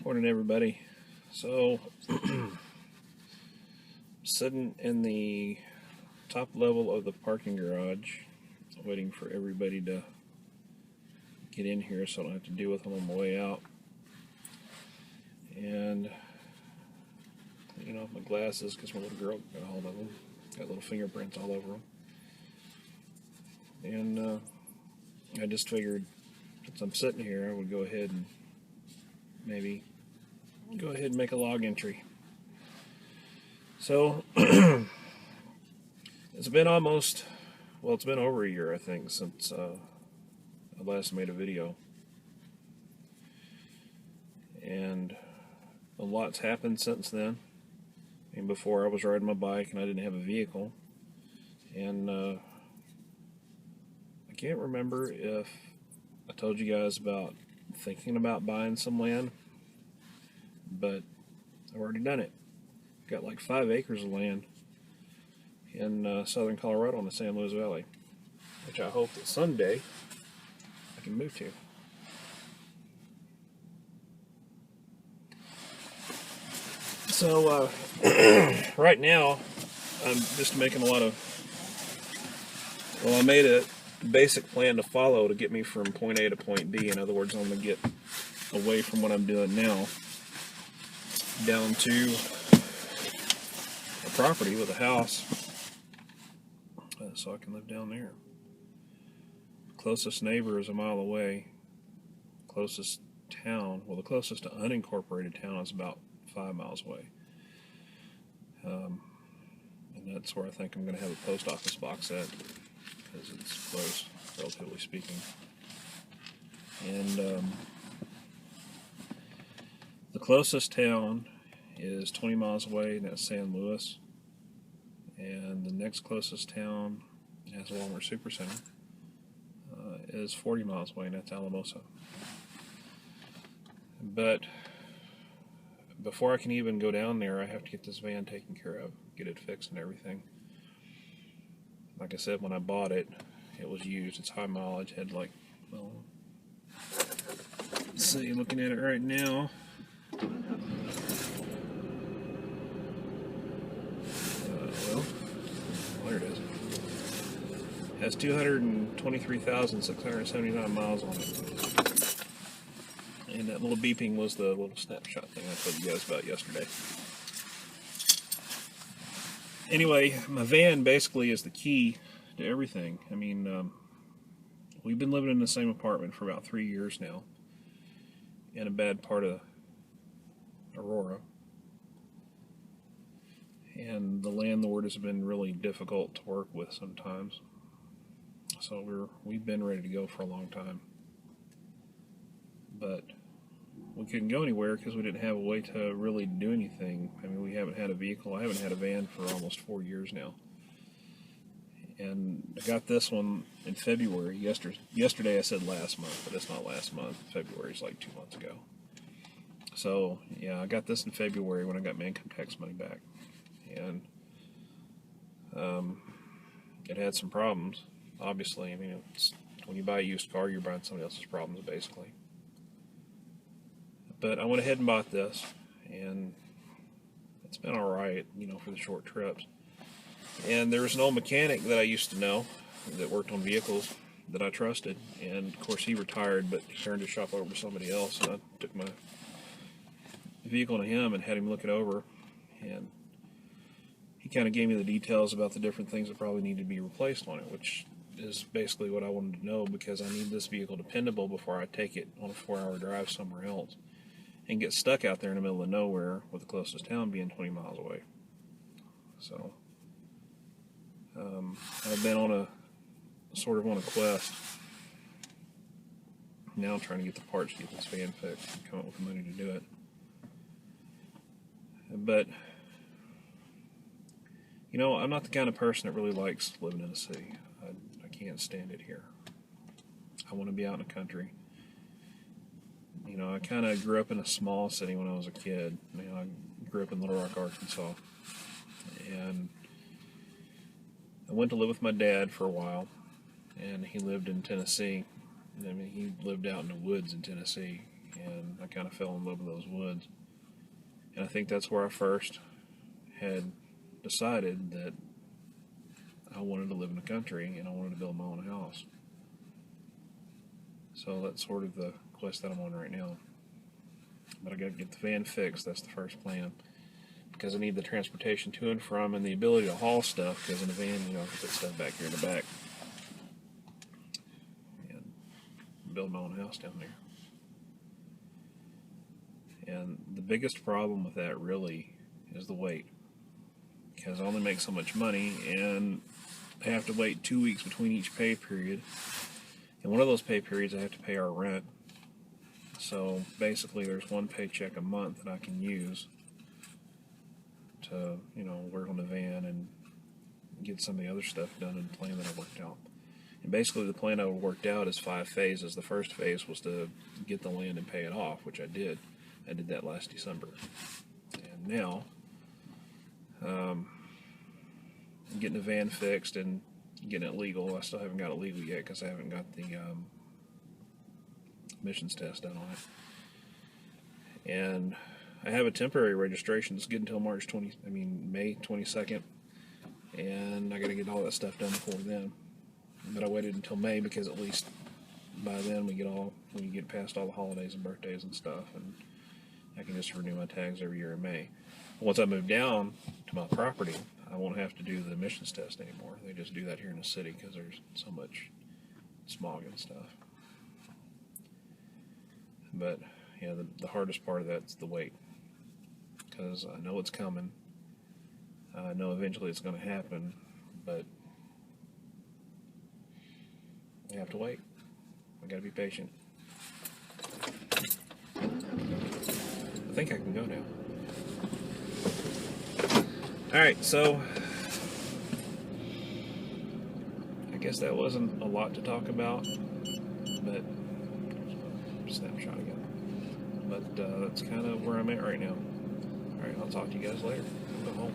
Morning, everybody. So, sitting in the top level of the parking garage, waiting for everybody to get in here so I don't have to deal with them on my way out. And, my glasses, because my little girl got a hold of them, got little fingerprints all over them. And I just figured, since I'm sitting here, I would go ahead and maybe go ahead and make a log entry. So, it's been it's been over a year, I think, since I last made a video. And a lot's happened since then. And before, I was riding my bike and I didn't have a vehicle. And I can't remember if I told you guys about thinking about buying some land, but I've already done it. Got like 5 acres of land in southern Colorado in the San Luis Valley, which I hope that someday I can move to. So right now I'm just making I made a basic plan to follow to get me from point A to point B. In other words, I'm going to get away from what I'm doing now down to a property with a house, so I can live down there. Closest neighbor is a mile away. Closest town, the closest unincorporated town is about 5 miles away. And that's where I think I'm going to have a post office box at, because it's close, relatively speaking. And the closest town is 20 miles away, and that's San Luis. And the next closest town has a Walmart Supercenter is 40 miles away, and that's Alamosa. But before I can even go down there, I have to get this van taken care of, get it fixed and everything. Like I said, when I bought it, it was used. It's high mileage. Had let's see, looking at it right now. There it is. Has 223,679 miles on it. And that little beeping was the little snapshot thing I told you guys about yesterday. Anyway, my van basically is the key to everything. I mean, we've been living in the same apartment for about 3 years now, in a bad part of Aurora. And the landlord has been really difficult to work with sometimes. So we've been ready to go for a long time. But we couldn't go anywhere because we didn't have a way to really do anything. I mean, we haven't had a vehicle. I haven't had a van for almost 4 years now. And I got this one in February. Yesterday I said last month, but it's not last month. February is like 2 months ago. So, yeah, I got this in February when I got my income tax money back. And it had some problems, obviously. I mean, when you buy a used car, you're buying somebody else's problems, basically. But I went ahead and bought this, and it's been all right, for the short trips. And there was an old mechanic that I used to know that worked on vehicles that I trusted. And, of course, he retired, but he turned his shop over to somebody else. And I took my vehicle to him and had him look it over. And he kind of gave me the details about the different things that probably need to be replaced on it, which is basically what I wanted to know, because I need this vehicle dependable before I take it on a 4-hour drive somewhere else and get stuck out there in the middle of nowhere with the closest town being 20 miles away. So I've been on a quest now, trying to get the parts to get this van fixed and come up with the money to do it. But I'm not the kind of person that really likes living in a city. I can't stand it here. I want to be out in the country. I kind of grew up in a small city when I was a kid. I grew up in Little Rock, Arkansas. And I went to live with my dad for a while, and he lived in Tennessee. I mean, he lived out in the woods in Tennessee. and I kind of fell in love with those woods. And I think that's where I first had decided that I wanted to live in the country and I wanted to build my own house. So that's sort of the quest that I'm on right now. But I got to get the van fixed. That's the first plan, because I need the transportation to and from and the ability to haul stuff, because in a van, you know, I can put stuff back here in the back and build my own house down there. And the biggest problem with that really is the wait, because I only make so much money and I have to wait 2 weeks between each pay period. And one of those pay periods I have to pay our rent. So basically there's one paycheck a month that I can use to, you know, work on the van and get some of the other stuff done in the plan that I worked out. And basically the plan I worked out is 5 phases. The first phase was to get the land and pay it off, which I did. I did that last December. And now, getting the van fixed and getting it legal. I still haven't got it legal yet because I haven't got the emissions test done on it. And I have a temporary registration that's good until May 22nd, and I got to get all that stuff done before then. But I waited until May because at least by then we get past all the holidays and birthdays and stuff, and I can just renew my tags every year in May. Once I move down to my property, I won't have to do the emissions test anymore. They just do that here in the city because there's so much smog and stuff. But yeah, the hardest part of that's the wait, because I know it's coming. I know eventually it's going to happen, but I have to wait. I got to be patient. I think I can go now. Alright, so I guess that wasn't a lot to talk about, but snapshot again. But that's kind of where I'm at right now. Alright, I'll talk to you guys later. I'll go home.